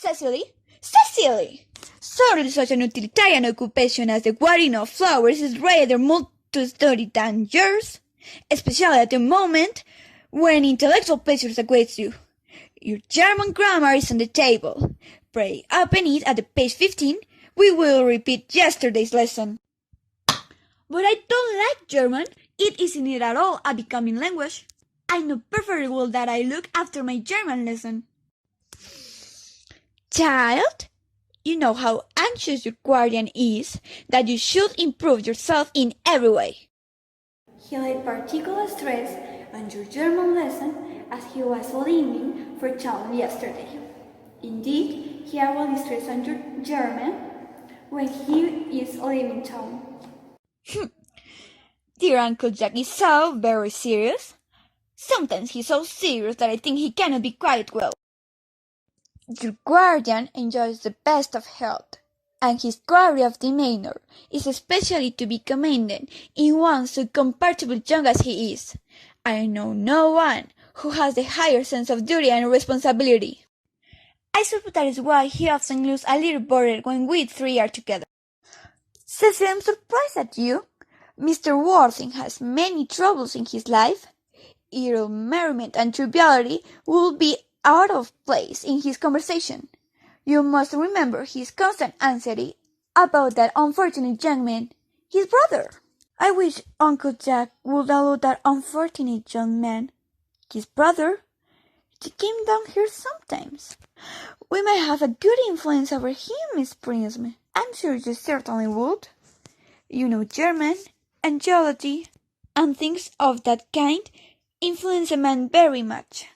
Cecily? Cecily! Certainly such an utilitarian occupation as the watering of flowers is rather more to study than yours, especially at the moment when intellectual pleasures awaits you. Your German grammar is on the table. Pray open it at the page 15. We will repeat yesterday's lesson. But I don't like German. It isn't at all a becoming language. I know perfectly well that I look after my German lesson. Child, you know how anxious your guardian is, that you should improve yourself in every way. He laid particular stress on your German lesson as he was leaving for town yesterday. Indeed, he always stresses on your German when he is leaving town. Dear Uncle Jack is so very serious. Sometimes he's so serious that I think he cannot be quiet well. Your guardian enjoys the best of health, and his quality of demeanor is especially to be commended in one so comparatively young as he is. I know no one who has a higher sense of duty and responsibility. I suppose that is why he often looks a little bored when we three are together. Cecily, I'm surprised at you. Mr. Worthing has many troubles in his life. Idle merriment and triviality will be out of place in his conversation. You must remember his constant anxiety about that unfortunate young man, his brother. I wish Uncle Jack would allow that unfortunate young man, his brother, to come down here sometimes. We might have a good influence over him, Miss Prism. I'm sure you certainly would. You know German and geology and things of that kind influence a man very much.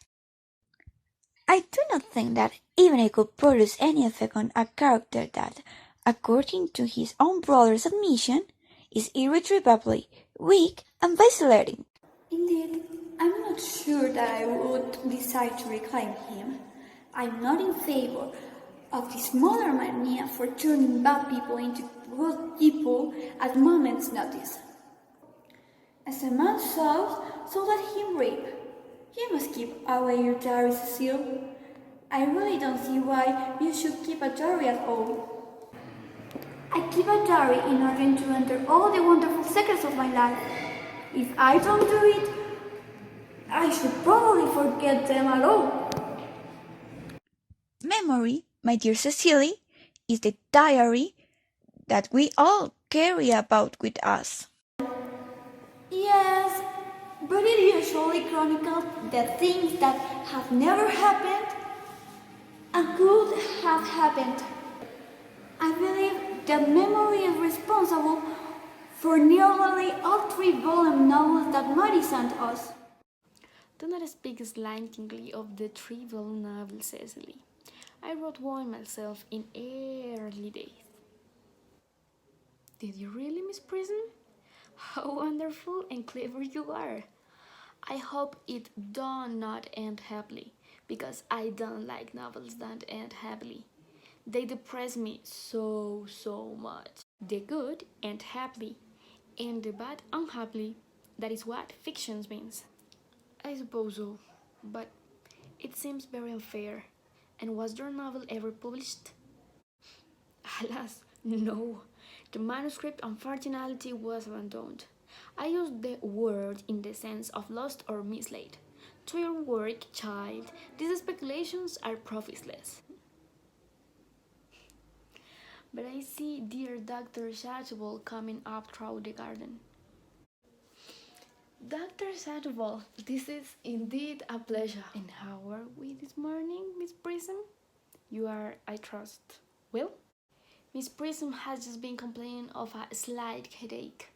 I do not think that even I could produce any effect on a character that, according to his own brother's admission, is irretrievably weak and vacillating. Indeed, I'm not sure that I would decide to reclaim him. I'm not in favor of this modern mania for turning bad people into good people at moment's notice. As a man sows, so let him reap. You must keep away your diary, Cecile. I really don't see why you should keep a diary at all. I keep a diary in order to enter all the wonderful secrets of my life. If I don't do it, I should probably forget them at all. Memory, my dear Cecily, is the diary that we all carry about with us. Yes, but it usually chronicles the things that have never happened and could have happened. I believe that memory is responsible for nearly all 3-volume novels that Mary sent us. Do not speak slantingly of the 3-volume novel, Cecily. I wrote one myself in early days. Did you really, Miss Prism? How wonderful and clever you are. I hope it do not end happily, because I don't like novels that end happily. They depress me so much. The good end happily, and the bad unhappily. That is what fiction means. I suppose so, but it seems very unfair. And was your novel ever published? Alas, no. The manuscript unfortunately was abandoned. I use the word in the sense of lost or mislaid. To your work, child, these speculations are profitless. But I see dear Dr. Satchel coming up through the garden. Dr. Satchel, this is indeed a pleasure. And how are we this morning, Miss Prism? You are, I trust, well? Miss Prism has just been complaining of a slight headache.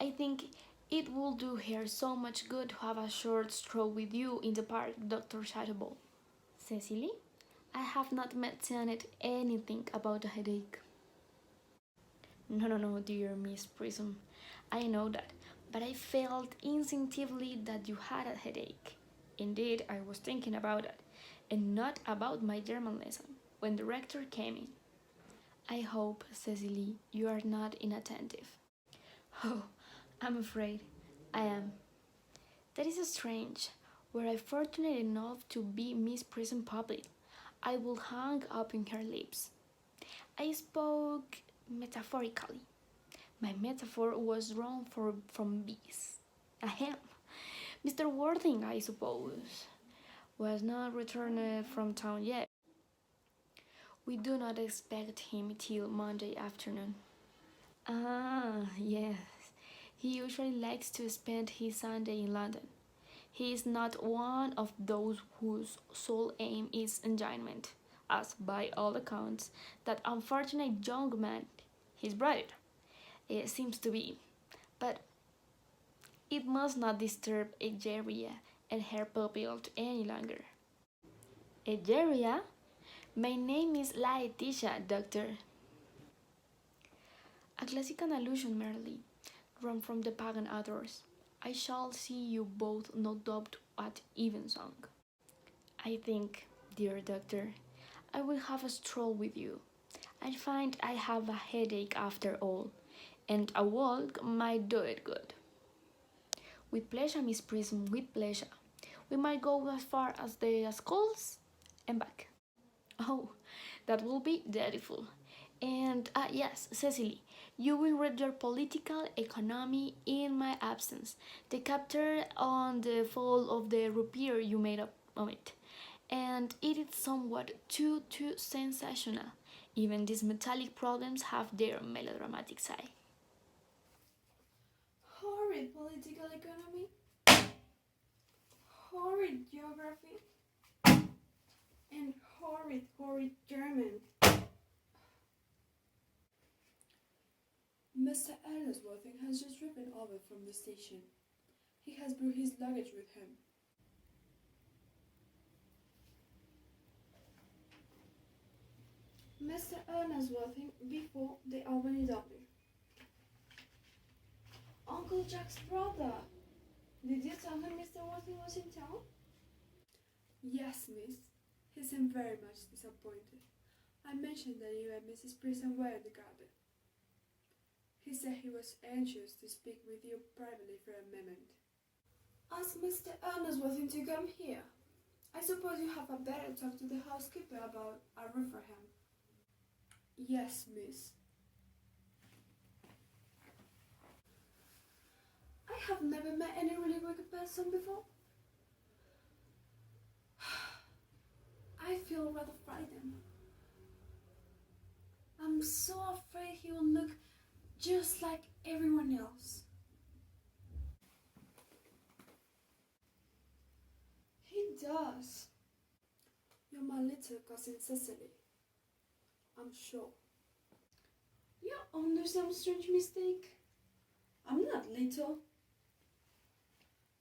I think it will do her so much good to have a short stroll with you in the park, Dr. Satchel. Cecily, I have not mentioned anything about a headache. No, dear Miss Prism. I know that, but I felt instinctively that you had a headache. Indeed, I was thinking about it, and not about my German lesson, when the rector came in. I hope, Cecily, you are not inattentive. Oh, I'm afraid I am. That is strange. Were I fortunate enough to be Miss Prism public, I would hang up in her lips. I spoke metaphorically. My metaphor was drawn from bees. Ahem. Mr. Worthing, I suppose, was not returned from town yet. We do not expect him till Monday afternoon. Ah, yes. He usually likes to spend his Sunday in London. He is not one of those whose sole aim is enjoyment, as by all accounts that unfortunate young man, his brother, seems to be. But it must not disturb Egeria and her pupil any longer. Egeria? My name is Laetitia, doctor. A classical allusion merely, drawn from the pagan authors. I shall see you both no doubt at evensong. I think, dear doctor, I will have a stroll with you. I find I have a headache after all, and a walk might do it good. With pleasure, Miss Prism, with pleasure. We might go as far as the schools and back. Oh, that will be delightful. And yes, Cecily, you will read your political economy in my absence. The chapter on the fall of the rupiah you made up of it. And it is somewhat too sensational. Even these metallic problems have their melodramatic side. Horrid political economy, horrid geography, and horrid German. Mr. Earnest has just driven over from the station. He has brought his luggage with him. Mr. Ernest Worthing before the Albany W. Uncle Jack's brother. Did you tell him Mr. Worthing was in town? Yes, miss. He seemed very much disappointed. I mentioned that you and Mrs. Prison were in the garden. He said he was anxious to speak with you privately for a moment. Ask Mr. Earnest Worthing to come here. I suppose you have a better talk to the housekeeper about a room for him. Yes, miss. I have never met any really wicked person before. I feel rather frightened. I'm so afraid he will look just like everyone else. He does. You're my little cousin Cecily. I'm sure. You're under some strange mistake. I'm not little.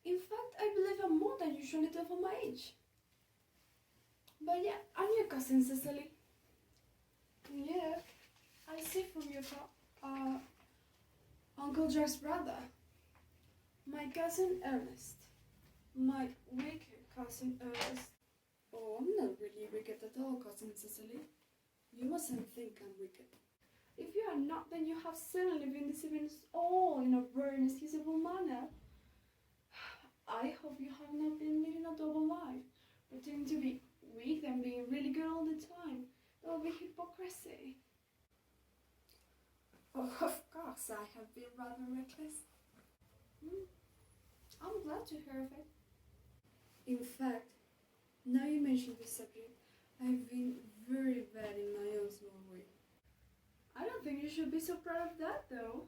In fact, I believe I'm more than usually little for my age. But yeah, I'm your cousin Cecily. Yeah, I see from your Uncle Jack's brother. My cousin Ernest. My wicked cousin Ernest. Oh, I'm not really wicked at all, cousin Cecily. You mustn't think I'm wicked. If you are not, then you have certainly been deceiving us all in a very inexcusable manner. I hope you have not been living a double life, pretending to be weak and being really good all the time. That would be hypocrisy. Oh, of course, I have been rather reckless. I'm glad to hear of it. In fact, now you mention this subject, I've been very bad in my own small way. I don't think you should be so proud of that, though.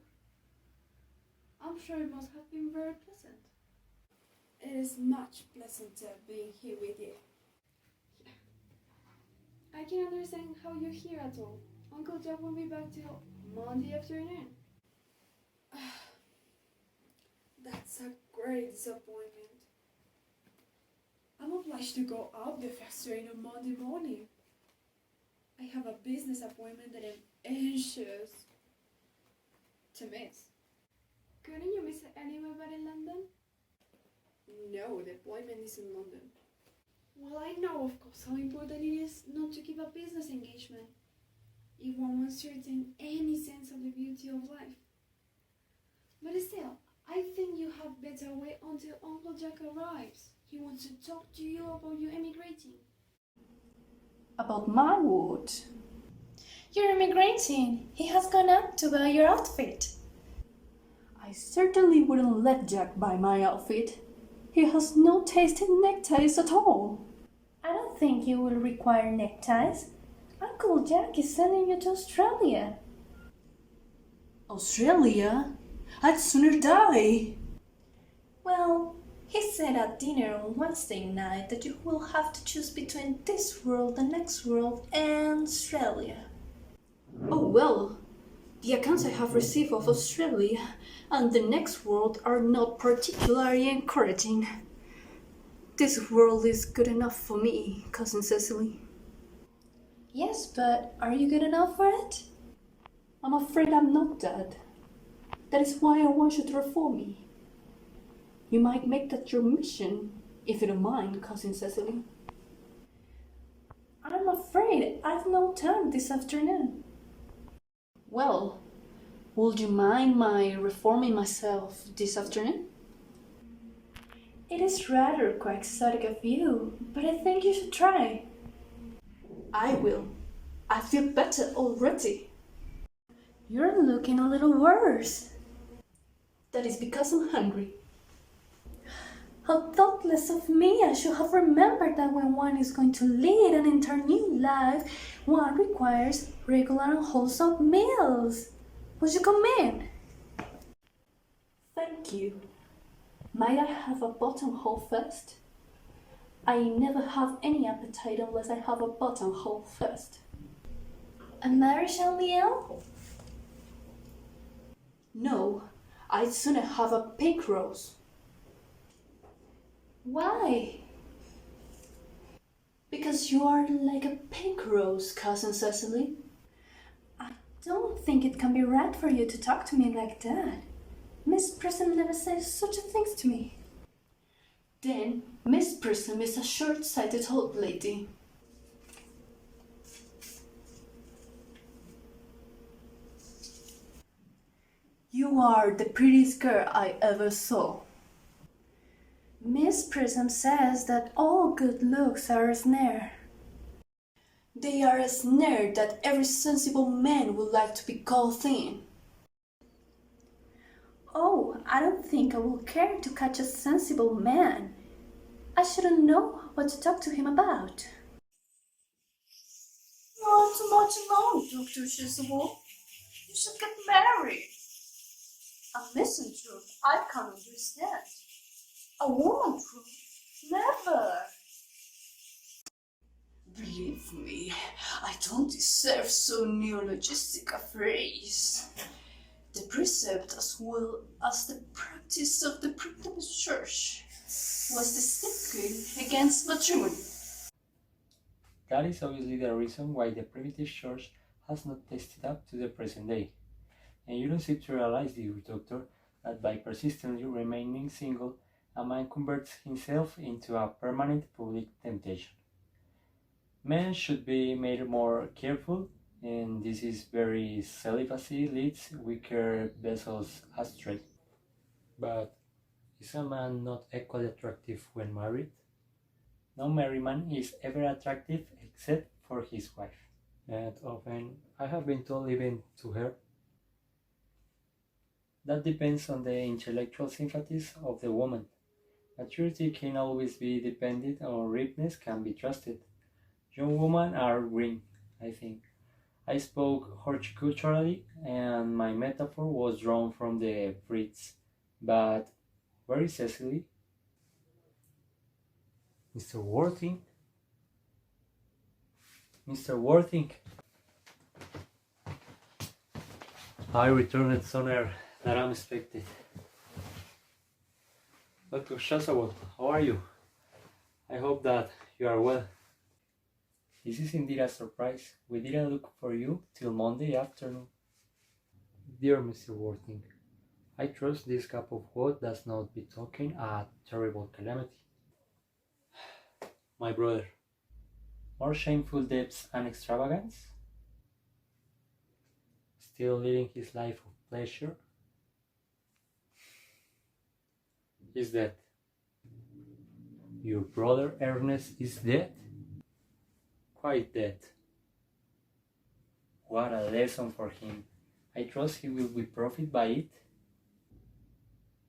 I'm sure it must have been very pleasant. It is much pleasanter being here with you. I can understand how you're here at all. Uncle Jack won't be back till Monday afternoon. That's a great disappointment. I'm obliged to go out the first train on Monday morning. I have a business appointment that I'm anxious to miss. Couldn't you miss it anywhere but in London? No, the appointment is in London. Well, I know, of course, how important it is not to keep a business engagement if one wants to retain any sense of the beauty of life. But still, I think you had better wait until Uncle Jack arrives. He wants to talk to you about you emigrating. About my wood. You're immigrating. He has gone up to buy your outfit. I certainly wouldn't let Jack buy my outfit. He has no taste in neckties at all. I don't think you will require neckties. Uncle Jack is sending you to Australia. Australia? I'd sooner die. Well, he said at dinner on Wednesday night that you will have to choose between this world, the next world, and Australia. Oh well, the accounts I have received of Australia and the next world are not particularly encouraging. This world is good enough for me, Cousin Cecily. Yes, but are you good enough for it? I'm afraid I'm not, Dad. That is why I want you to reform me. You might make that your mission, if you don't mind, Cousin Cecily. I'm afraid I've no time this afternoon. Well, would you mind my reforming myself this afternoon? It is rather quixotic of you, but I think you should try. I will. I feel better already. You're looking a little worse. That is because I'm hungry. How thoughtless of me! I should have remembered that when one is going to lead an entire new life, one requires regular and wholesome meals. Would you come in? Thank you. Might I have a buttonhole first? I never have any appetite unless I have a buttonhole first. A Maréchal Niel? No, I'd sooner have a pink rose. Why? Because you are like a pink rose, Cousin Cecily. I don't think it can be right for you to talk to me like that. Miss Prism never says such things to me. Then Miss Prism is a short-sighted old lady. You are the prettiest girl I ever saw. Miss Prism says that all good looks are a snare. They are a snare that every sensible man would like to be caught in. Oh, I don't think I will care to catch a sensible man. I shouldn't know what to talk to him about. Not much long, Dr. Chisholm. You should get married. A misanthrope I can't understand. A woman trope? Never. Believe me, I don't deserve so neologistic a phrase. The precept as well as the practice of the primitive church was distinctly against matrimony. That is obviously the reason why the primitive church has not tested up to the present day. And you don't seem to realize, dear doctor, that by persistently remaining single, a man converts himself into a permanent public temptation. Men should be made more careful, and this is very celibacy leads weaker vessels astray. But is a man not equally attractive when married? No married man is ever attractive except for his wife. And often I have been told even to her. That depends on the intellectual sympathies of the woman. Maturity can always be dependent or ripeness can be trusted. Young women are green, I think. I spoke horticulturally and my metaphor was drawn from the fruits. But where is Cecily? Mr. Worthing? Mr. Worthing! I returned sooner than I expected. Dr. Shazawal, how are you? I hope that you are well. This is indeed a surprise. We didn't look for you till Monday afternoon. Dear Mr. Worthing, I trust this cup of wood does not betoken a terrible calamity. My brother, more shameful debts and extravagance? Still leading his life of pleasure? Is dead. Your brother Ernest is dead? quite dead. What a lesson for him. I trust he will be profit by it.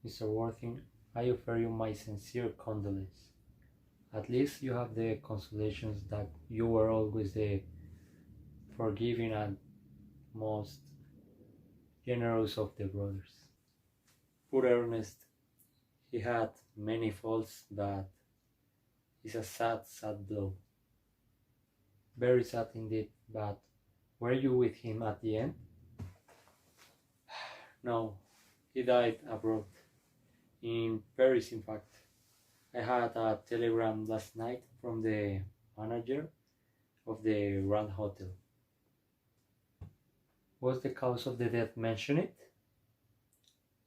Mr. Worthing, I offer you my sincere condolence. At least you have the consolations that you were always the forgiving and most generous of the brothers. Poor Ernest, he had many faults, but it's a sad, sad blow. Very sad indeed, but were you with him at the end? No, he died abroad, in Paris in fact. I had a telegram last night from the manager of the Grand Hotel. Was the cause of the death mentioned?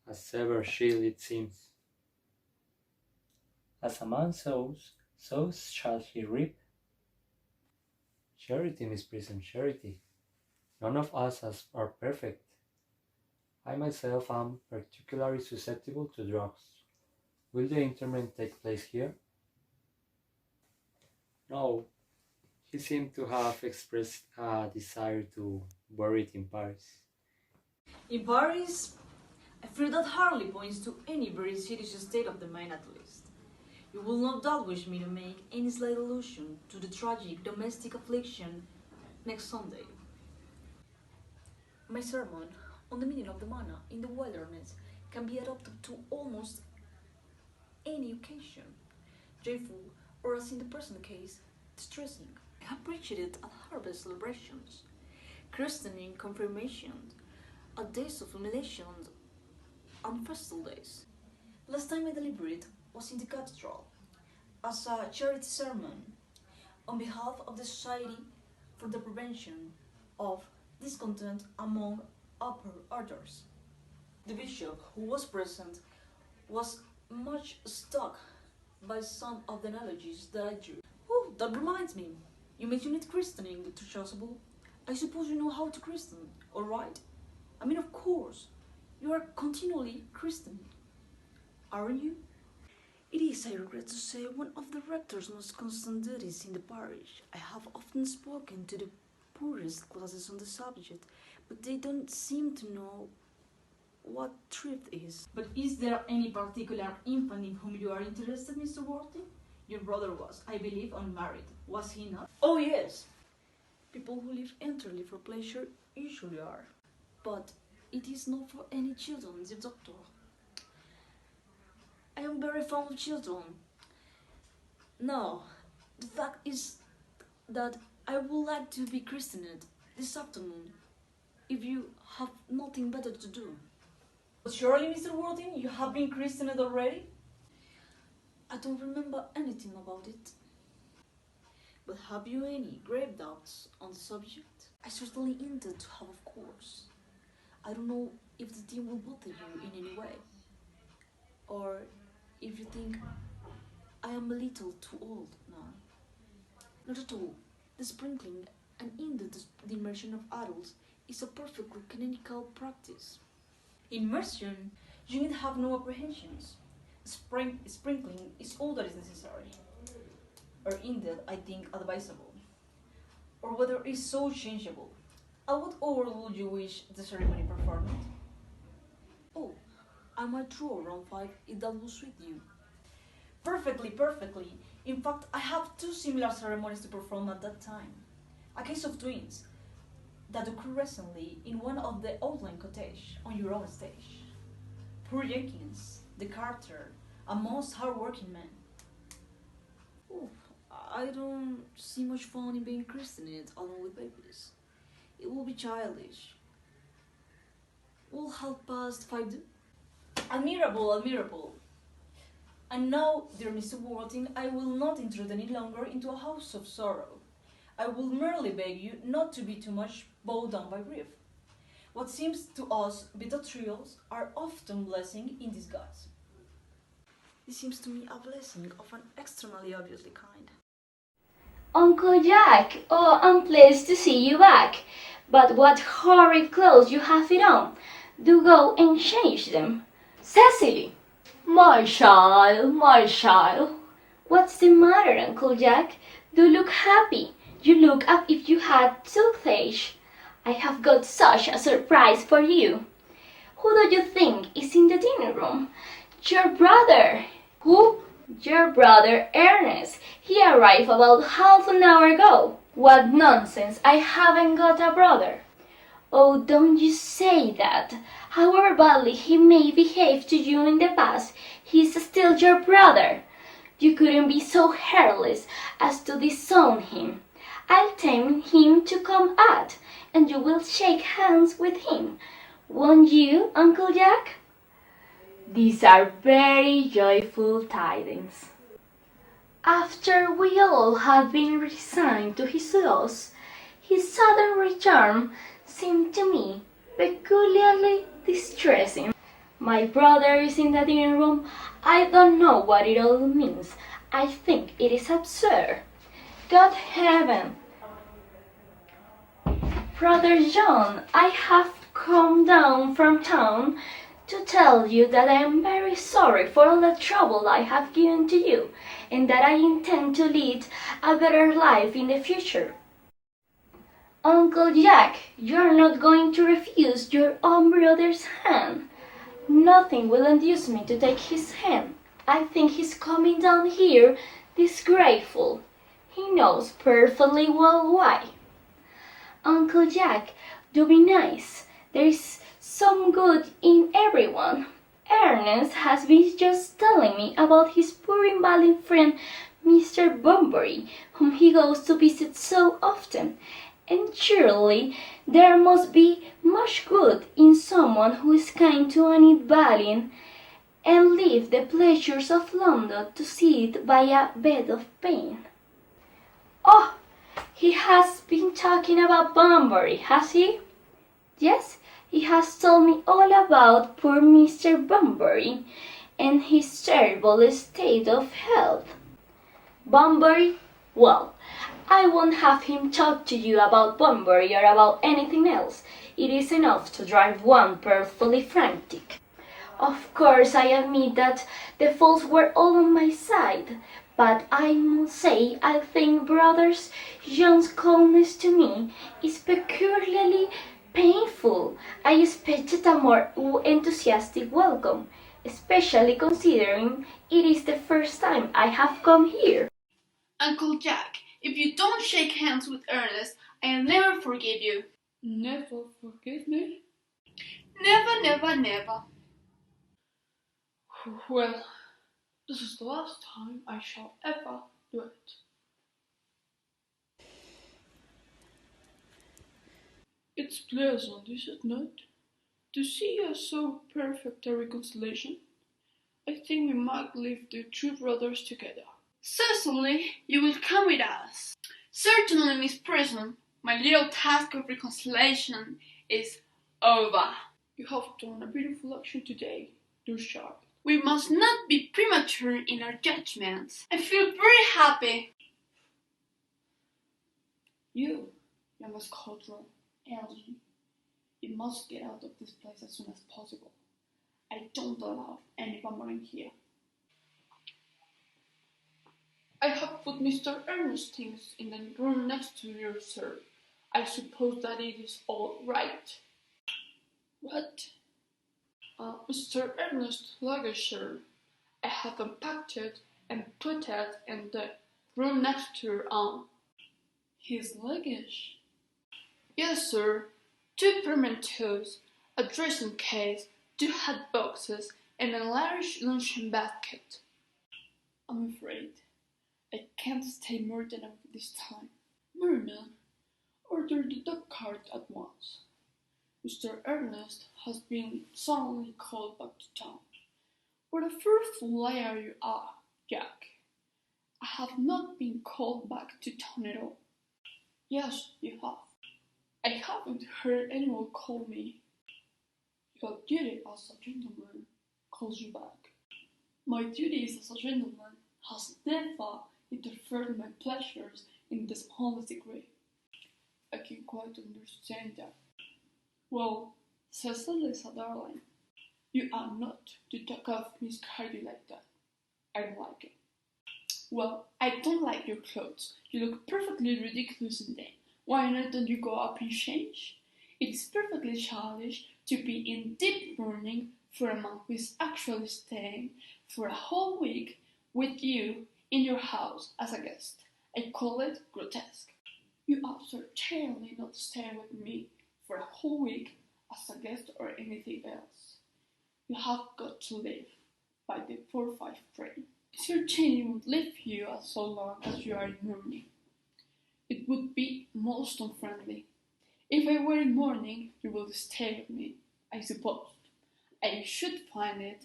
A severed shield it seems. As a man sows, so shall he reap. Charity, Miss Prison, charity. None of us are perfect. I myself am particularly susceptible to drugs. Will the interment take place here? No, he seemed to have expressed a desire to bury it in Paris. In Paris, I fear that hardly points to any very serious state of the mind at least. You will no doubt wish me to make any slight allusion to the tragic domestic affliction next Sunday. My sermon on the meaning of the manna in the wilderness can be adapted to almost any occasion, joyful or, as in the present case, distressing. I have preached it at harvest celebrations, christening, confirmations, at days of humiliation, and festal days. Last time I delivered was in the cathedral as a charity sermon on behalf of the Society for the Prevention of Discontent among Upper Orders. The bishop who was present was much struck by some of the analogies that I drew. Oh, that reminds me. You mentioned christening to Chasuble. I suppose you know how to christen, all right? I mean, of course. You are continually christening, aren't you? It is, I regret to say, one of the rector's most constant duties in the parish. I have often spoken to the poorest classes on the subject, but they don't seem to know what truth is. But is there any particular infant in whom you are interested, Mr. Worthing? Your brother was, I believe, unmarried, was he not? Oh, yes. People who live entirely for pleasure usually are. But it is not for any children, dear doctor. I am very fond of children. No, the fact is that I would like to be christened this afternoon, if you have nothing better to do. But surely, Mr. Worthing, you have been christened already? I don't remember anything about it. But have you any grave doubts on the subject? I certainly intend to have, of course. I don't know if the thing will bother you in any way, or if you think I am a little too old now. Not at all. The sprinkling and in the immersion of adults is a perfectly canonical practice. Immersion, you need have no apprehensions. Sprinkling is all that is necessary, or indeed, I think, advisable, or whether it's so changeable. At what hour would you wish the ceremony performed? Oh, I might throw around 5 if that will suit you. Perfectly, perfectly. In fact, I have 2 similar ceremonies to perform at that time. A case of twins that occurred recently in one of the outlying cottages on your own stage. Poor Jenkins, the carter, a most hard-working man. Oh, I don't see much fun in being christened along with babies. It will be childish. Will 5:30 do? Admirable, admirable. And now, dear Mr. Worthing, I will not intrude any longer into a house of sorrow. I will merely beg you not to be too much bowed down by grief. What seems to us bitter trials are often blessing in disguise. This seems to me a blessing of an extremely obviously kind. Uncle Jack, oh, I'm pleased to see you back. But what horrid clothes you have it on. Do go and change them. Cecily! My child, my child. What's the matter, Uncle Jack? Do look happy. You look as if you had toothache. I have got such a surprise for you. Who do you think is in the dinner room? Your brother. Who? Your brother Ernest. He arrived about half an hour ago. What nonsense! I haven't got a brother. Oh, don't you say that. However badly he may behave to you in the past, he's still your brother. You couldn't be so heartless as to disown him. I'll tell him to come out, and you will shake hands with him. Won't you, Uncle Jack? These are very joyful tidings. After we all had been resigned to his loss, his sudden return seemed to me peculiarly distressing. My brother is in the dinner room. I don't know what it all means. I think it is absurd. God heaven! Brother John, I have come down from town to tell you that I am very sorry for all the trouble I have given to you, and that I intend to lead a better life in the future. Uncle Jack, you're not going to refuse your own brother's hand. Nothing will induce me to take his hand. I think he's coming down here disgraceful. He knows perfectly well why. Uncle Jack, do be nice. There is some good in everyone. Ernest has been just telling me about his poor invalid friend, Mr. Bunbury, whom he goes to visit so often. And surely there must be much good in someone who is kind to an invalid and leave the pleasures of London to sit by a bed of pain. Oh, he has been talking about Bunbury, has he? Yes, he has told me all about poor Mr. Bunbury and his terrible state of health. Bunbury? Well, I won't have him talk to you about Bunbury or about anything else. It is enough to drive one perfectly frantic. Of course, I admit that the faults were all on my side, but I must say I think Brother John's coldness to me is peculiarly painful. I expected a more enthusiastic welcome, especially considering it is the first time I have come here. Uncle Jack, if you don't shake hands with Ernest, I'll never forgive you. Never forgive me? Never, never, never. Well, this is the last time I shall ever do it. It's pleasant, is it not, to see so perfect a reconciliation? I think we might live the two brothers together. Certainly, you will come with us. Certainly, Miss Prism, my little task of reconciliation is over. You have done a beautiful action today, dear child. We must not be premature in our judgments. I feel very happy. You young scoundrel, Ellie, you must get out of this place as soon as possible. I don't allow any bumbling here. I have put Mr. Ernest's things in the room next to yours, sir. I suppose that it is all right. What? Mr. Ernest's luggage, sir. I have unpacked it and put it in the room next to your own. His luggage? Yes, sir. 2 portmanteaus, a dressing case, 2 hat boxes, and a large luncheon basket. I'm afraid I can't stay more than this time. Myrna, order the dog cart at once. Mr. Ernest has been suddenly called back to town. What a fearful liar you are, Jack. I have not been called back to town at all. Yes, you have. I haven't heard anyone call me. Your duty as a gentleman calls you back. My duties as a gentleman has never interfered with my pleasures in the smallest degree. I can quite understand that. Well, Cecilia's darling, you are not to talk of Miss Carty like that. I don't like it. Well, I don't like your clothes. You look perfectly ridiculous in them. Why not don't you go up and change? It is perfectly childish to be in deep mourning for a man who is actually staying for a whole week with you in your house as a guest. I call it grotesque. You ought certainly not stay with me for a whole week as a guest or anything else. You have got to live by the 4-5 train. Certainly won't leave you so long as you are in mourning. It would be most unfriendly. If I were in mourning, you would stay with me, I suppose. I should find it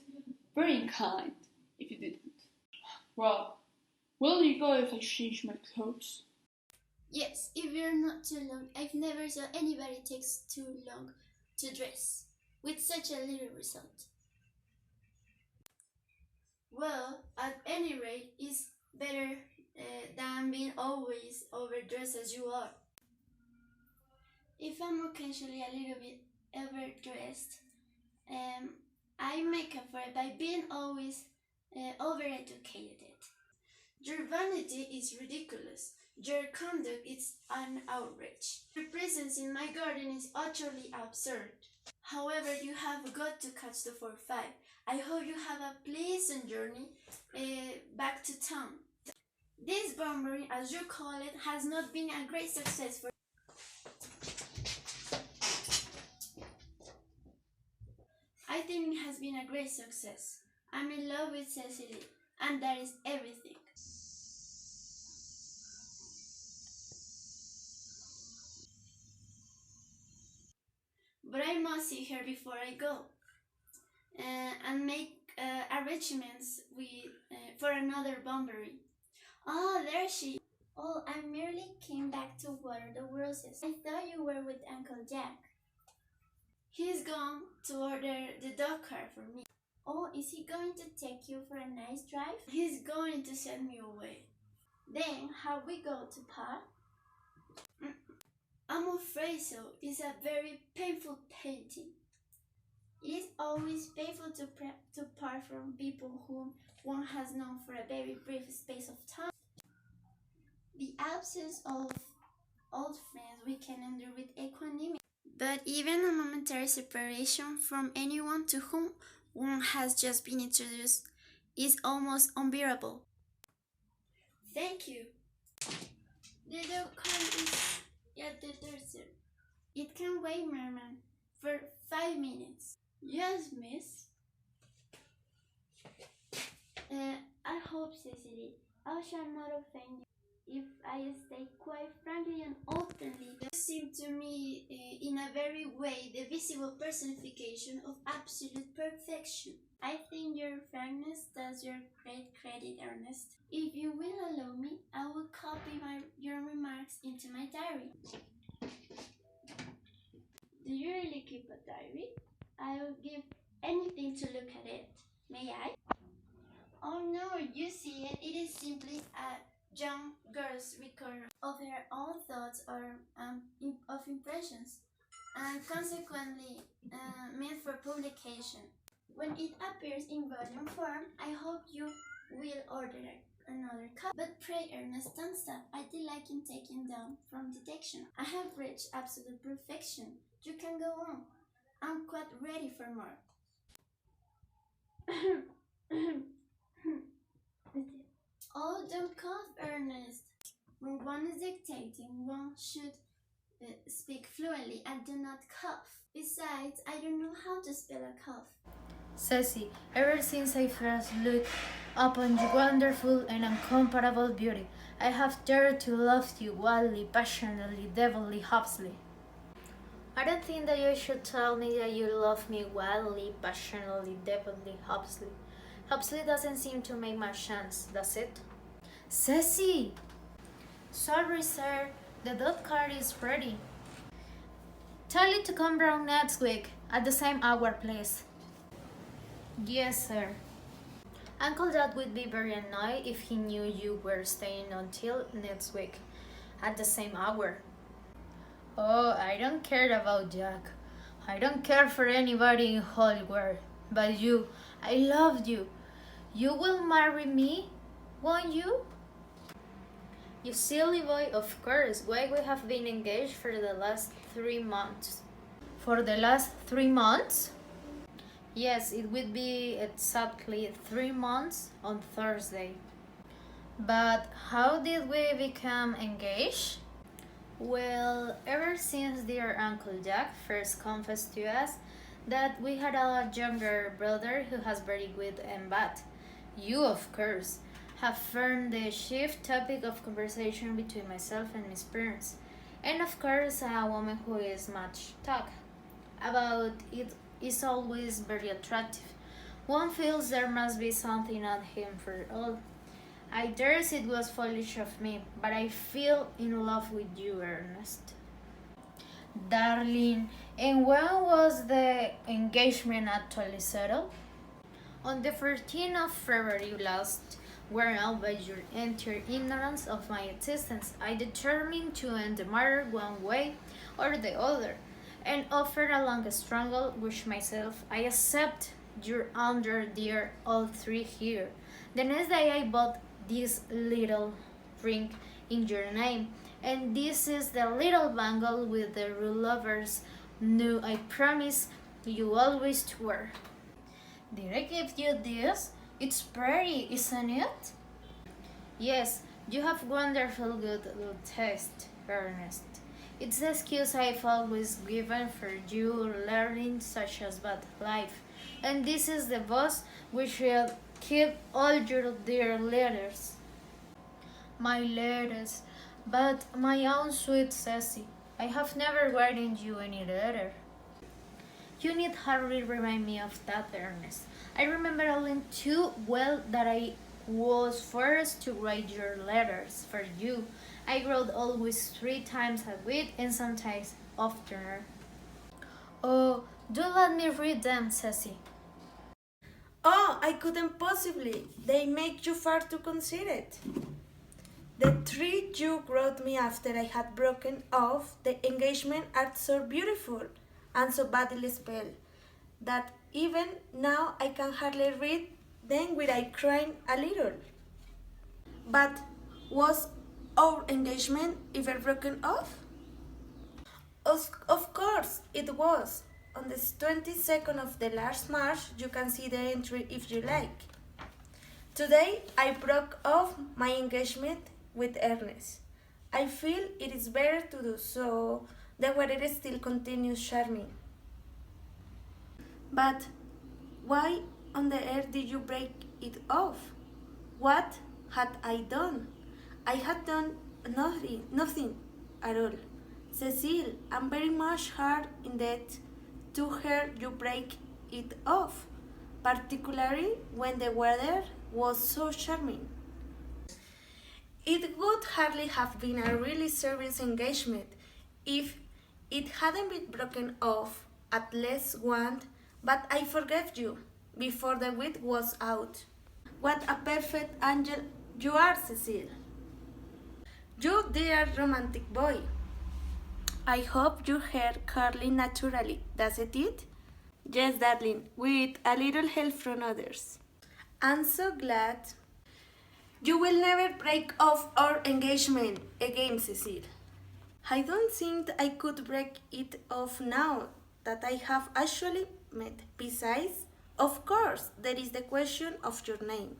very unkind if you didn't. Well, will you go if I change my clothes? Yes, if you're not too long. I've never saw anybody takes too long to dress, with such a little result. Well, at any rate, it's better than being always overdressed as you are. If I'm occasionally a little bit overdressed, um, I make up for it by being always overeducated. Your vanity is ridiculous. Your conduct is an outrage. Your presence in my garden is utterly absurd. However, you have got to catch the 4-5. I hope you have a pleasant journey back to town. This bombering, as you call it, has not been a great success for. I think it has been a great success. I'm in love with Cecily, and that is everything. But I must see her before I go, and make arrangements for another bombering. Oh, there she. Oh, I merely came back to water the roses. I thought you were with Uncle Jack. He's gone to order the dog cart for me. Oh, is he going to take you for a nice drive? He's going to send me away. Then, how we go to park? I'm afraid so. It's a very painful painting. It is always painful to part from people whom one has known for a very brief space of time. The absence of old friends we can endure with equanimity. But even a momentary separation from anyone to whom one has just been introduced is almost unbearable. Thank you. The dog cart is at the door, sir. It can wait, Merman, for 5 minutes. Yes, miss. I hope, Cecily, I shall not offend you if I state quite frankly and openly that you seem to me in a very way the visible personification of absolute perfection. I think your frankness does your great credit, Ernest. If you will allow me, I will copy your remarks into my diary. Do you really keep a diary? I will give anything to look at it. May I? Oh no, you see it. It is simply a young girl's record of her own thoughts or of impressions, and consequently meant for publication. When it appears in volume form, I hope you will order another copy. But pray, Ernest, don't stop. I delight in taking down from detection. I have reached absolute perfection. You can go on. I'm quite ready for more. Oh, don't cough, Ernest. When one is dictating, one should speak fluently and do not cough. Besides, I don't know how to spell a cough. Ceci, ever since I first looked upon your wonderful and incomparable beauty, I have dared to love you wildly, passionately, devoutly, hopelessly. I don't think that you should tell me that you love me wildly, passionately, devoutly, hopelessly. Hopelessly doesn't seem to make much sense, does it? Ceci! Sorry, sir. The dog cart is ready. Tell it to come round next week, at the same hour, please. Yes, sir. Uncle Dad would be very annoyed if he knew you were staying until next week, at the same hour. Oh, I don't care about Jack. I don't care for anybody in Hollywood. But you, I love you. You will marry me, won't you? You silly boy, of course. Why we have been engaged for the last 3 months? For the last 3 months? Yes, it would be exactly 3 months on Thursday. But how did we become engaged? Well, ever since dear Uncle Jack first confessed to us that we had a younger brother who has very good and bad, you, of course, have formed the chief topic of conversation between myself and Miss Burns, and of course a woman who is much talk about it is always very attractive. One feels there must be something on him for all. I dares it was foolish of me, but I feel in love with you, Ernest. Darling, and when was the engagement actually settled? On the 14th of February last, worn out by your entire ignorance of my existence, I determined to end the matter one way or the other, and offer a long struggle with myself. I accept your under dear all three here. The next day I bought this little ring in your name, and this is the little bangle with the rule lovers knew I promise you always to wear. Did I give you this? It's pretty, isn't it? Yes, you have wonderful good taste, Ernest. It's the excuse I've always given for you learning such as bad life. And this is the boss we should keep all your dear letters. My letters, but my own sweet Ceci. I have never written you any letter. You need hardly remind me of that, Ernest. I remember only too well that I was forced to write your letters for you. I wrote always 3 times a week and sometimes oftener. Oh, do let me read them, Ceci. Oh, I couldn't possibly. They make you far too considerate. The 3 you wrote me after I had broken off the engagement are so beautiful and so badly spelled that even now I can hardly read them without crying a little. But was our engagement ever broken off? Of course it was. On the 22nd of the last March, you can see the entry if you like. Today I broke off my engagement with Ernest. I feel it is better to do so. The weather still continues charming. But why on the earth did you break it off? What had I done? I had done nothing at all. Cecile, I'm very much hard in debt to her you break it off, particularly when the weather was so charming. It would hardly have been a really serious engagement if it hadn't been broken off at least once, but I forgave you before the week was out. What a perfect angel you are, Cecile. You dear romantic boy. I hope your hair curly naturally, doesn't it? Yes, darling, with a little help from others. I'm so glad. You will never break off our engagement again, Cecile. I don't think I could break it off now that I have actually met. Besides, of course, there is the question of your name.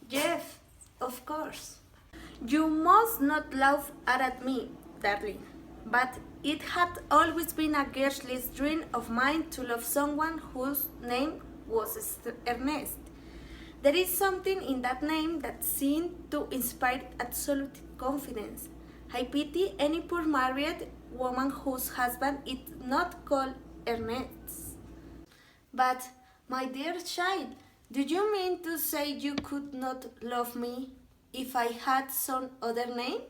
Yes, of course. You must not laugh at me, darling, but it had always been a girlish dream of mine to love someone whose name was Ernest. There is something in that name that seemed to inspire absolute confidence. I pity any poor married woman whose husband is not called Ernest. But, my dear child, do you mean to say you could not love me if I had some other name?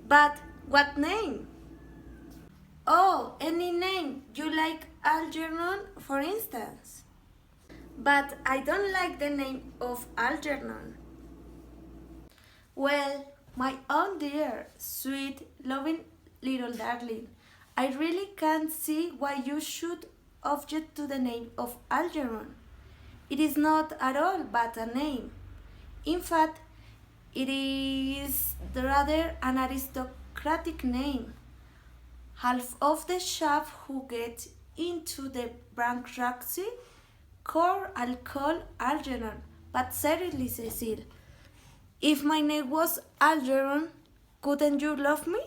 But what name? Oh, any name. You like Algernon, for instance. But I don't like the name of Algernon. Well, my own dear, sweet, loving little darling, I really can't see why you should object to the name of Algernon. It is not at all but a name. In fact, It is rather an aristocratic name. Half of the staff who get into the bankruptcy court are called Algernon. But seriously, Cecile, if my name was Algernon, couldn't you love me?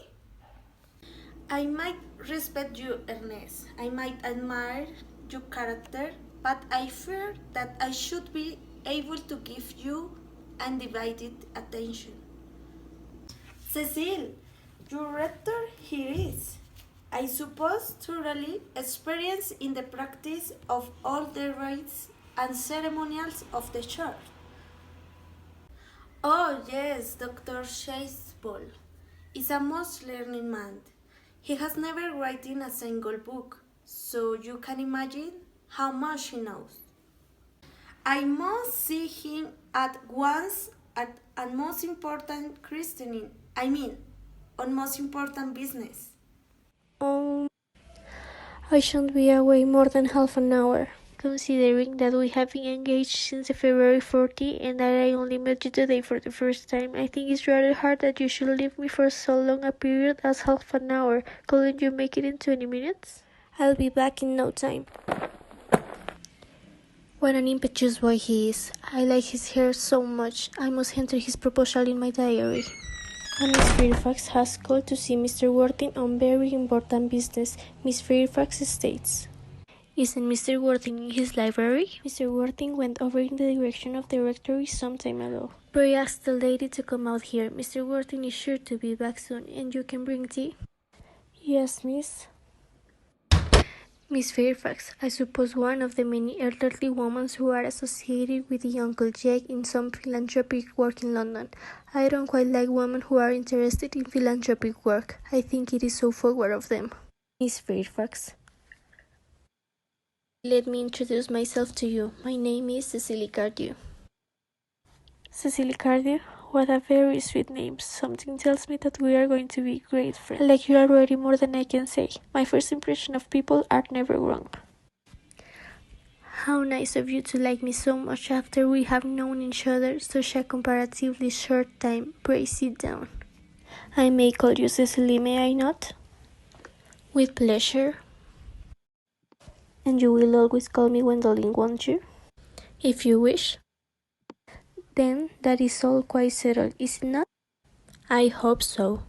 I might respect you, Ernest. I might admire your character, but I fear that I should be able to give you undivided attention. Cecile, your rector here is, I suppose, thoroughly experienced in the practice of all the rites and ceremonials of the church. Oh, yes, Dr. Chaseball is a most learned man. He has never written a single book, so you can imagine how much he knows. I must see him at once at most important christening. On most important business. I shan't be away more than half an hour, considering that we have been engaged since February 14 and that I only met you today for the first time. I think it's rather hard that you should leave me for so long a period as half an hour. Couldn't you make it in 20 minutes? I'll be back in no time. What an impetuous boy he is. I like his hair so much. I must enter his proposal in my diary. And Miss Fairfax has called to see Mr. Worthing on very important business. Miss Fairfax states. Isn't Mr. Worthing in his library? Mr. Worthing went over in the direction of the rectory some time ago. Pray ask the lady to come out here. Mr. Worthing is sure to be back soon, and you can bring tea? Yes, miss. Miss Fairfax, I suppose one of the many elderly women who are associated with the Uncle Jake in some philanthropic work in London. I don't quite like women who are interested in philanthropic work. I think it is so forward of them. Miss Fairfax, let me introduce myself to you. My name is Cecily Cardew. Cecily Cardew? What a very sweet name. Something tells me that we are going to be great friends. I like you already more than I can say. My first impression of people are never wrong. How nice of you to like me so much after we have known each other such a comparatively short time. Pray sit down. I may call you Cecily, may I not? With pleasure. And you will always call me Gwendoline, won't you? If you wish. Then that is all quite settled, is it not? I hope so.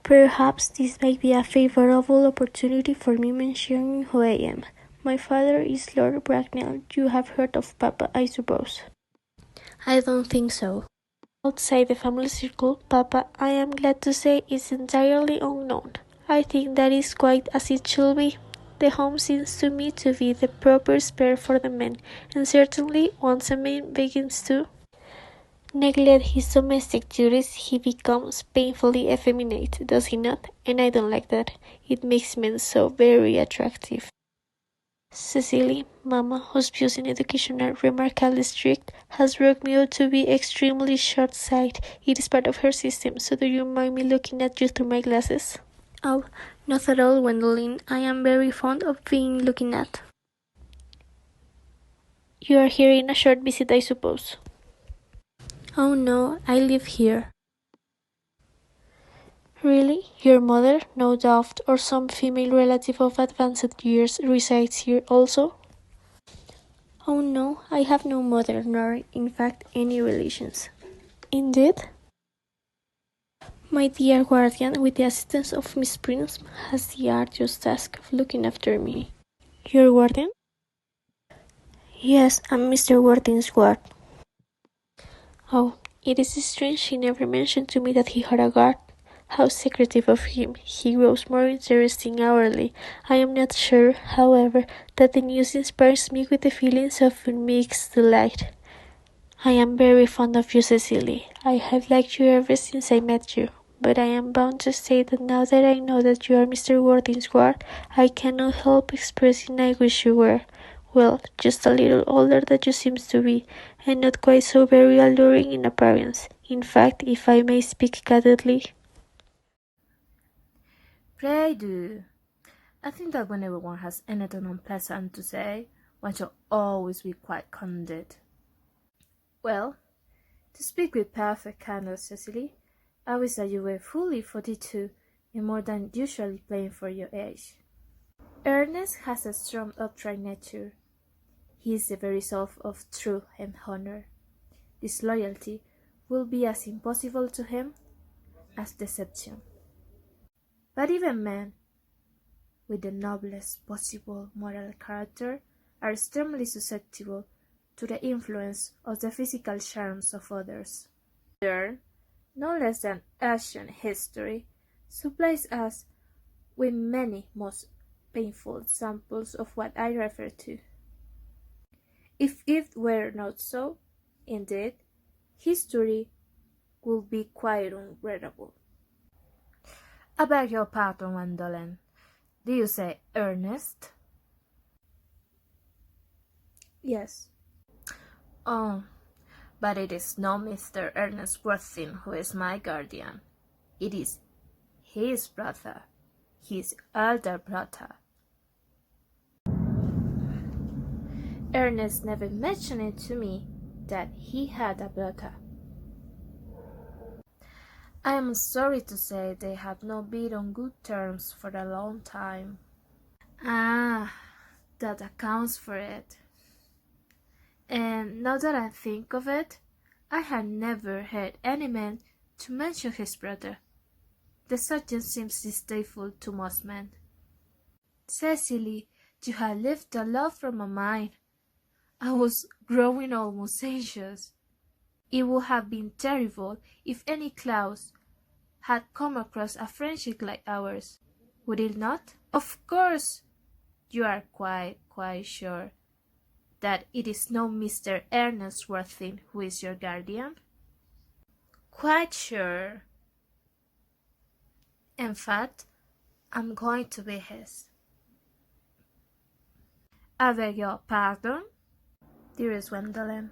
Perhaps this might be a favorable opportunity for me mentioning who I am. My father is Lord Bracknell. You have heard of Papa, I suppose. I don't think so. Outside the family circle, Papa, I am glad to say, is entirely unknown. I think that is quite as it should be. The home seems to me to be the proper sphere for the man, and certainly once a man begins to neglect his domestic duties, he becomes painfully effeminate, does he not? And I don't like that. It makes men so very attractive. Cecily, Mama, whose views in education are remarkably strict, has worked me out to be extremely short-sighted. It is part of her system, so do you mind me looking at you through my glasses? Oh, not at all, Gwendoline. I am very fond of being looking at. You are here in a short visit, I suppose. Oh no, I live here. Really? Your mother, no doubt, or some female relative of advanced years resides here also? Oh no, I have no mother, nor, in fact, any relations. Indeed? My dear guardian, with the assistance of Miss Prince, has the arduous task of looking after me. Your guardian? Yes, I'm Mr. Worthing's guard. Oh, it is strange he never mentioned to me that he had a guard. How secretive of him. He grows more interesting hourly. I am not sure, however, that the news inspires me with the feelings of mixed delight. I am very fond of you, Cecily. I have liked you ever since I met you. But I am bound to say that now that I know that you are Mr. Worthing's guard, I cannot help expressing I wish you were. Well, just a little older than you seem to be, and not quite so very alluring in appearance. In fact, if I may speak candidly, Pray do. I think that whenever one has anything unpleasant to say, one should always be quite candid. Well, to speak with perfect candor, Cecily, I wish that you were fully 42 and more than usually playing for your age. Ernest has a strong upright nature. He is the very soul of truth and honor. Disloyalty will be as impossible to him as deception. But even men with the noblest possible moral character are extremely susceptible to the influence of the physical charms of others. There, no less than ancient history supplies us with many most painful examples of what I refer to. If it were not so, indeed, history would be quite unreadable. I beg your pardon, Gwendolyn. Do you say Ernest? Yes. Oh, but it is not Mr. Ernest Worthing who is my guardian. It is his brother, his elder brother. Ernest never mentioned it to me that he had a brother. I am sorry to say they have not been on good terms for a long time. Ah, that accounts for it. And now that I think of it, I had never heard any man to mention his brother. The subject seems distasteful to most men. Cecily, you had lifted a lot from my mind. I was growing almost anxious. It would have been terrible if any clouds had come across a friendship like ours, would it not? Of course, you are quite sure that it is not Mr. Ernest Worthing who is your guardian? Quite sure. In fact, I'm going to be his. I beg your pardon, dearest Gwendolyn.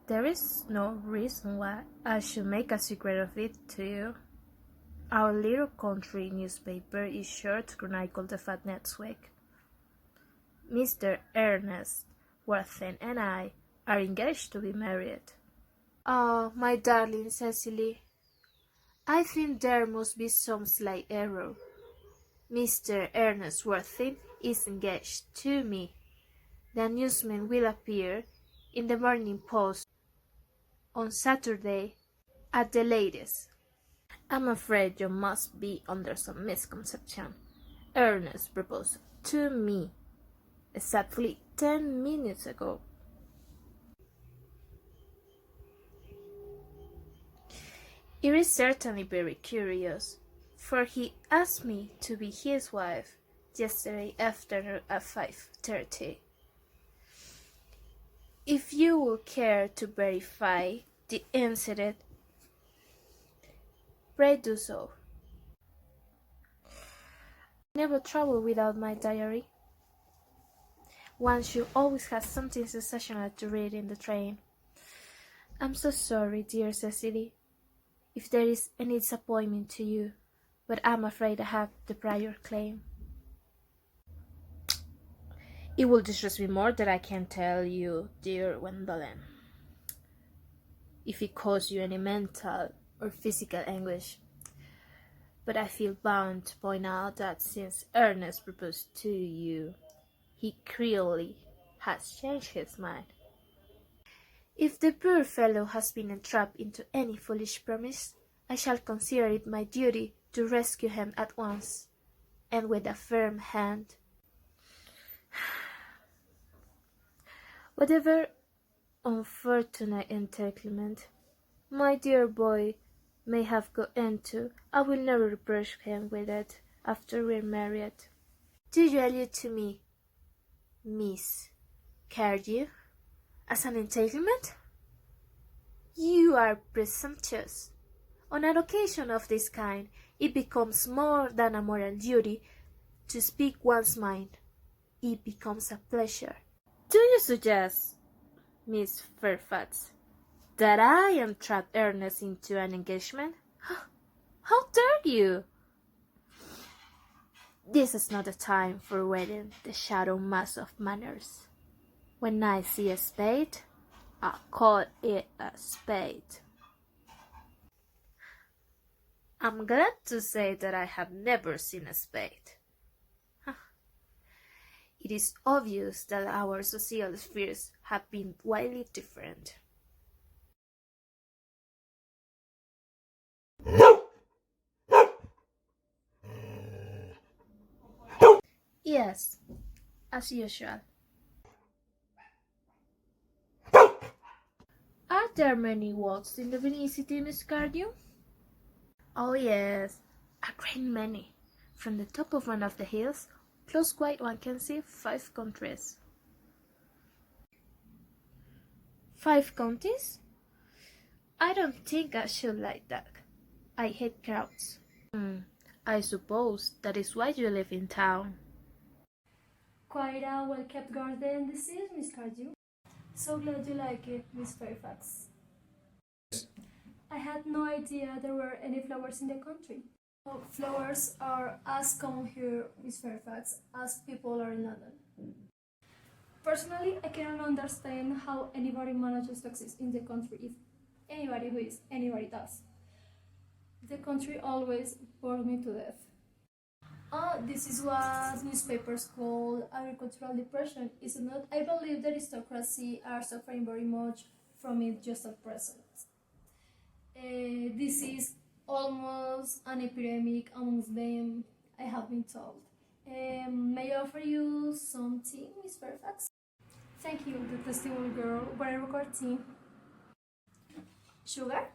There is no reason why I should make a secret of it to you. Our little country newspaper is sure to chronicle the fact next week. Mr. Ernest Worthing and I are engaged to be married. Oh, my darling Cecily, I think there must be some slight error. Mr. Ernest Worthing is engaged to me. The announcement will appear in the Morning Post on Saturday at the latest. I'm afraid you must be under some misconception. Ernest proposed to me exactly 10 minutes ago. It is certainly very curious, for he asked me to be his wife yesterday afternoon at 5:30. If you would care to verify the incident, pray do so. Never travel without my diary. One should always have something sensational to read in the train. I'm so sorry, dear Cecily, if there is any disappointment to you, but I'm afraid I have the prior claim. It will distress me more that I can tell you, dear Gwendolyn, if it caused you any mental or physical anguish. But I feel bound to point out that since Ernest proposed to you, he clearly has changed his mind. If the poor fellow has been entrapped into any foolish promise, I shall consider it my duty to rescue him at once, and with a firm hand. Whatever unfortunate entanglement my dear boy may have got into, I will never reproach him with it after we're married. Do you allude to me, Miss Cardew, as an entanglement? You are presumptuous. On an occasion of this kind, it becomes more than a moral duty to speak one's mind. It becomes a pleasure. Do you suggest, Miss Fairfax, that I am trapped Ernest into an engagement? How dare you? This is not the time for wearing the shadow mask of manners. When I see a spade, I call it a spade. I'm glad to say that I have never seen a spade. It is obvious that our social spheres have been widely different. Yes, as usual. Are there many walls in the vicinity, Miss Cardew? Oh yes, a great many. From the top of one of the hills, close by one can see 5 countries. 5 counties? I don't think I should like that. I hate crowds. I suppose that is why you live in town. Quite a well-kept garden this is, Miss Cardew. So glad you like it, Miss Fairfax. I had no idea there were any flowers in the country. Oh, flowers are as common here, Miss Fairfax, as people are in London. Personally, I cannot understand how anybody manages to exist in the country if anybody who is anybody does. The country always bores me to death. This is what newspapers call agricultural depression, is it not? I believe the aristocracy are suffering very much from it just at present. This is almost an epidemic amongst them, I have been told. May I offer you some tea, Miss Fairfax? Thank you, the testimony girl. What I record tea? Sugar?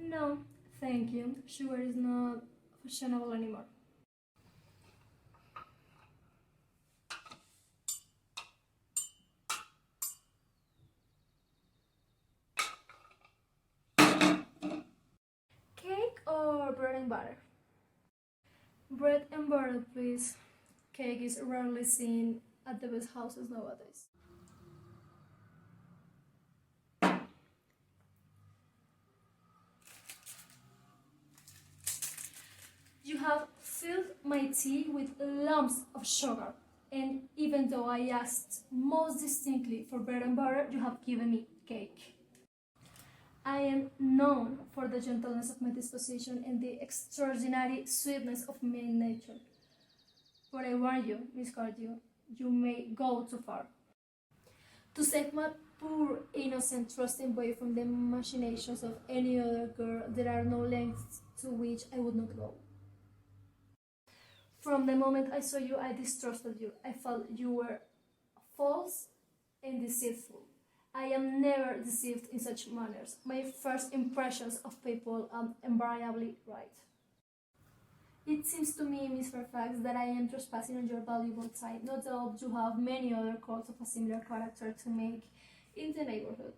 No, thank you. Sugar is not fashionable anymore. Cake or bread and butter? Bread and butter, please. Cake is rarely seen at the best houses nowadays. You have filled my tea with lumps of sugar, and even though I asked most distinctly for bread and butter, you have given me cake. I am known for the gentleness of my disposition and the extraordinary sweetness of my nature. But I warn you, Miss Cardew, you may go too far. To save my poor innocent trusting boy from the machinations of any other girl, there are no lengths to which I would not go. From the moment I saw you, I distrusted you. I felt you were false and deceitful. I am never deceived in such manners. My first impressions of people are invariably right. It seems to me, Miss Fairfax, that I am trespassing on your valuable time. No doubt you have many other calls of a similar character to make in the neighborhood.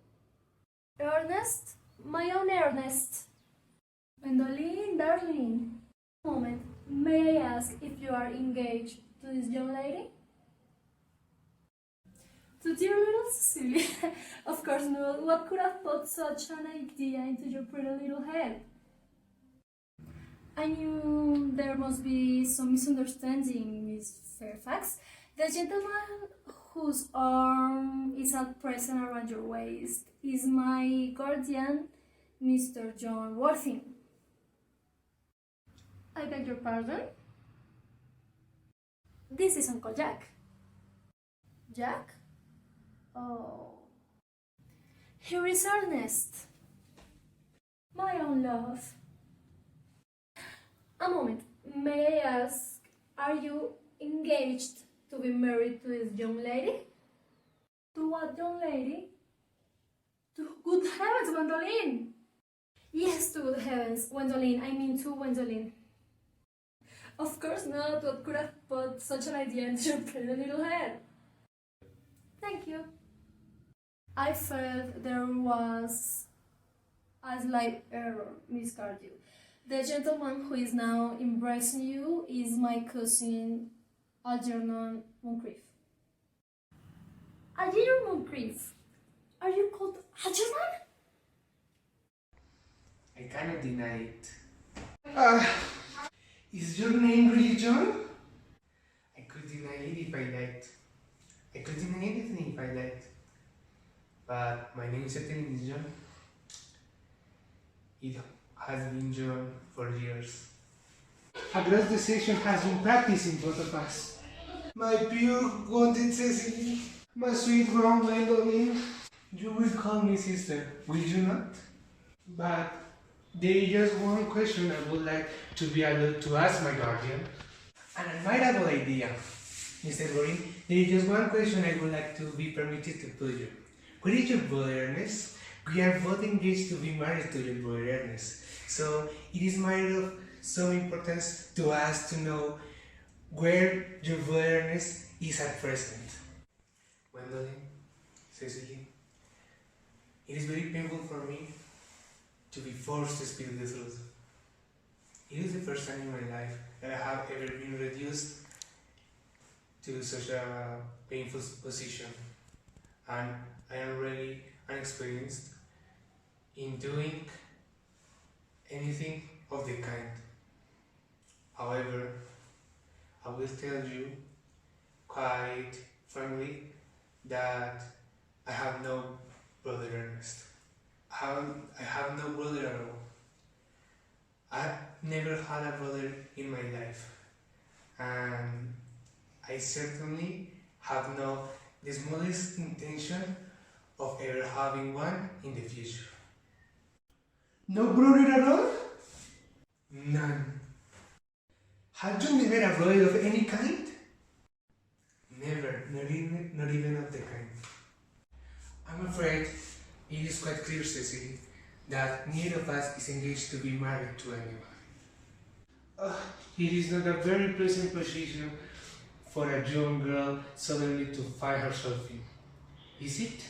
Ernest? My own Ernest. Gwendoline, darling. A moment, may I ask if you are engaged to this young lady? To dear little Cecilia? Of course not. What could have put such an idea into your pretty little head? I knew there must be some misunderstanding, Miss Fairfax. The gentleman whose arm is at present around your waist is my guardian, Mr. John Worthing. I beg your pardon? This is Uncle Jack. Jack? Oh. Here is Ernest. My own love. A moment, may I ask, are you engaged to be married to this young lady? To what young lady? To good heavens, Gwendoline! Yes, to good heavens, Gwendoline, I mean to Gwendoline. Of course not, what could have put such an idea into your pretty little head? Thank you. I felt there was a slight error, Miss Cardew. The gentleman who is now embracing you is my cousin, Algernon Moncrief. Algernon Moncrief? Are you called Algernon? I cannot deny it. Is your name really John? I could deny it if I liked. I could deny anything if I liked. but my name certainly is John. It has been John for years. Across the session has been practicing both of us. My pure wanted Cecily, my sweet brown Gwendolyn. You will call me sister, will you not? But there is just one question I would like to be allowed to ask my guardian. An admirable idea, Mr. Borin. There is just one question I would like to be permitted to put you. Where is your brother Ernest? We are both engaged to be married to your brother Ernest. So it is matter of some importance to us to know where your brother Ernest is at present. Gwendolyn, Cecily, it is very painful for me to be forced to speak the truth. It is the first time in my life that I have ever been reduced to such a painful position, and I am really unexperienced in doing anything of the kind. However, I will tell you quite frankly that I have no brother Ernest. I have no brother at all. I've never had a brother in my life, and I certainly have no the smallest intention of ever having one in the future. No brother at all? None. Have you never a brother of any kind? Never, not even of the kind. I'm afraid it is quite clear, Cecily, that neither of us is engaged to be married to anyone. It is not a very pleasant position for a young girl suddenly to find herself in, is it?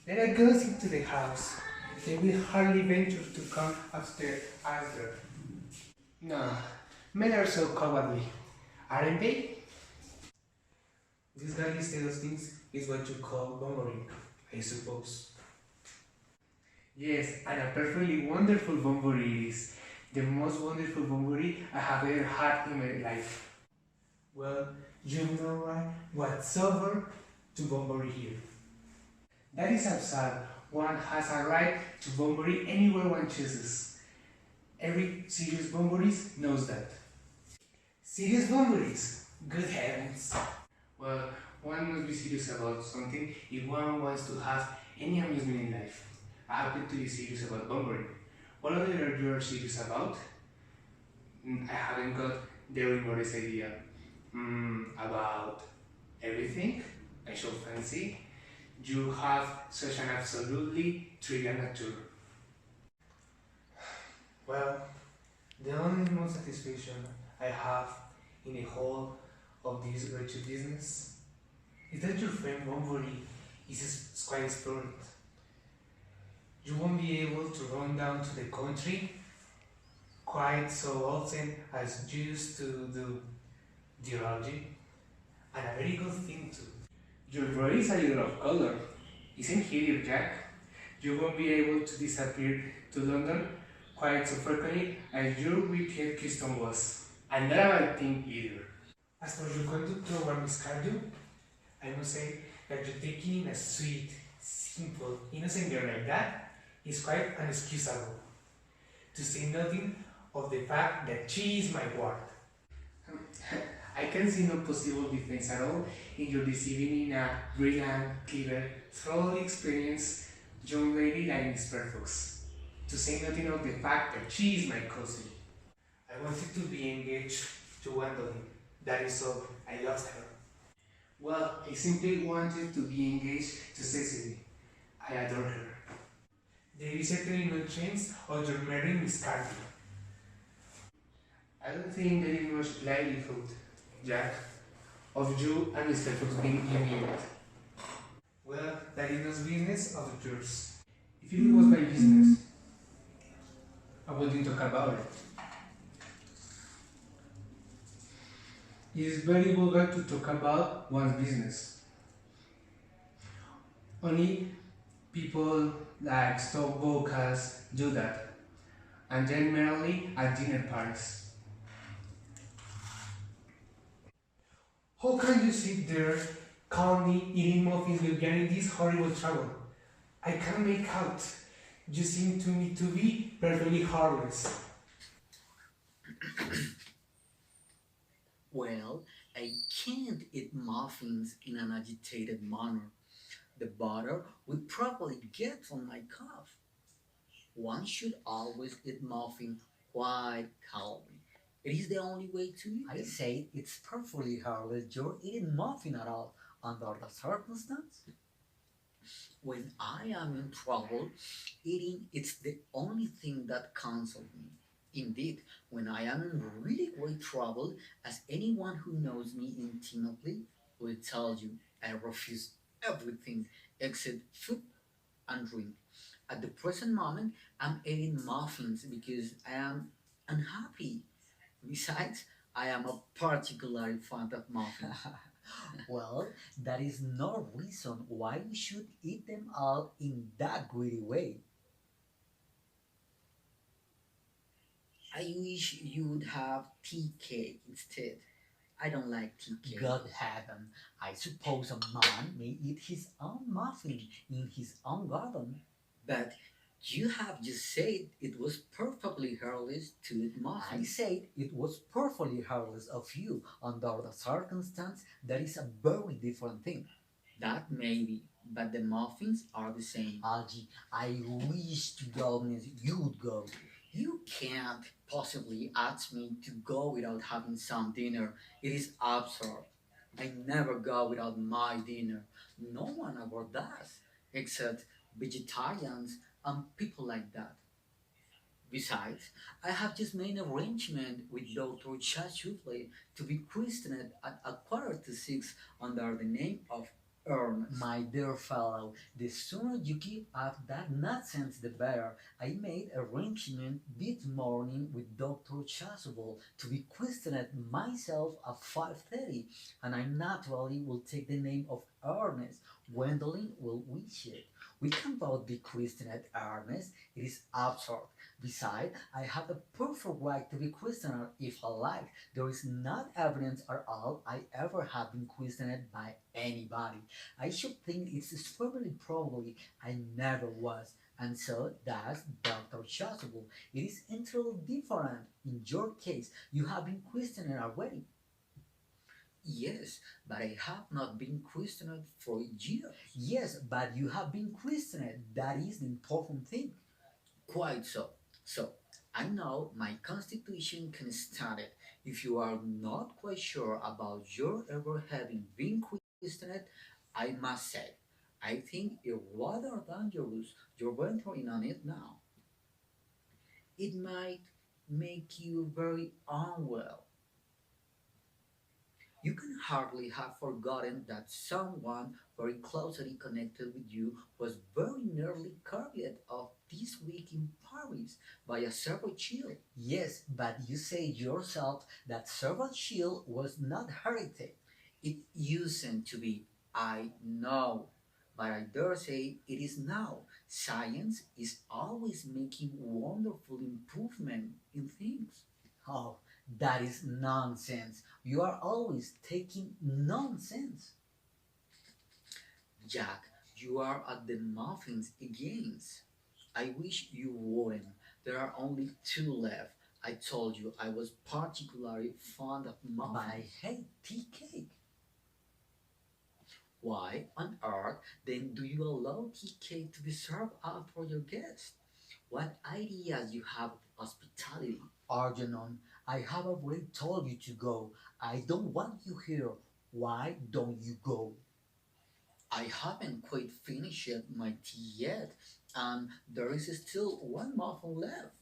Let us go into the house. They will hardly venture to come after us there. No, men are so cowardly, aren't they? This galley state of things is what you call bumbling, I suppose. Yes, and a perfectly wonderful bunbury it is. The most wonderful bunbury I have ever had in my life. Well, you know whatsoever to bunbury here. That is absurd. One has a right to bunbury anywhere one chooses. Every serious bunburist knows that. Serious bunburies? Good heavens! Well, one must be serious about something if one wants to have any amusement in life. I happen to be serious about bunbury. What other are you serious about? I haven't got the remotest idea. About everything I shall fancy. You have such an absolutely trivial nature. Well, the only small satisfaction I have in the whole of this wretched business is that your friend Bunbury is quite explored. You won't be able to run down to the country quite so often as you used to do, dear Algie, and a very good thing too. Your brother is a little of color, isn't he, dear Jack? You won't be able to disappear to London quite so frequently as your wicked custom was, and not a bad thing either. As for your conduct toward Miss Cardew, I must say that you're taking in a sweet, simple, innocent girl like that is quite unexcusable. To say nothing of the fact that she is my ward. I can see no possible defense at all in your deceiving in a brilliant, clever, thoroughly experienced young lady like Miss Fairfax. To say nothing of the fact that she is my cousin. I wanted to be engaged to Gwendolyn. That is all. I loved her. Well, I simply wanted to be engaged to Cecily. I adore her. There is certainly no chance of your marrying Miss Carter. I don't think there is much likelihood, Jack, of you and Mr. Fox being united. Well, that is no business of yours. If it was my business, I wouldn't talk about it. It is very vulgar to talk about one's business. Only people like stockbrokers do that, and generally at dinner parties. How can you sit there calmly eating muffins while you're in this horrible trouble? I can't make out. You seem to me to be perfectly harmless. Well, I can't eat muffins in an agitated manner. The butter would probably get on my cough. One should always eat muffin quite calmly. It is the only way to eat I them. say it's perfectly harmless. You're eating muffin at all under the circumstance. When I am in trouble, eating is the only thing that consoles me. Indeed, when I am in really great trouble, as anyone who knows me intimately will tell you, I refuse everything except food and drink. At the present moment, I'm eating muffins because I am unhappy. Besides, I am a particularly fond of muffins. Well, that is no reason why you should eat them all in that greedy way. I wish you would have tea cake instead. I don't like tea cake. God heaven, I suppose a man may eat his own muffin in his own garden. But you have just said it was perfectly harmless to eat I muffins. said it was perfectly harmless of you under the circumstance. That is a very different thing. That may be, but the muffins are the same. Algie, I wish to goodness you would go. You can't possibly ask me to go without having some dinner. It is absurd. I never go without my dinner. No one ever does, except vegetarians and people like that. Besides, I have just made an arrangement with Dr. Chachufle to be christened at a quarter to six under the name of Earnest. My dear fellow, the sooner you give up that nonsense, the better. I made arrangement this morning with Dr. Chasuble to be questioned myself at 5:30, and I naturally will take the name of Ernest. Gwendolyn will wish it. We can both be christened Ernest. It is absurd. Besides, I have the perfect right to be questioned if I like. There is not evidence at all I ever have been questioned by anybody. I should think it's extremely probably I never was. And so that's Dr. Chasuble. It is entirely different. In your case, you have been questioned already. Yes, but I have not been christened for years. Yes, but you have been questioned. That is the important thing. Quite so. So, I know my constitution can stand it. If you are not quite sure about your ever having been christened, I must say, I think it rather dangerous you're venturing on it now. It might make you very unwell. You can hardly have forgotten that someone very closely connected with you was very nearly carried off this week in Paris by a servo chill. Yes, but you say yourself that servant shield was not heritage. It used to be, I know, but I dare say it is now. Science is always making wonderful improvement in things. Oh, that is nonsense. You are always taking nonsense. Jack, you are at the muffins again. I wish you wouldn't. There are only two left. I told you I was particularly fond of But I muffins. hate tea cake. Why on earth then do you allow tea cake to be served out for your guests? What ideas you have of hospitality? Arjanon, I have already told you to go. I don't want you here. Why don't you go? I haven't quite finished my tea yet, and there is still one muffin left.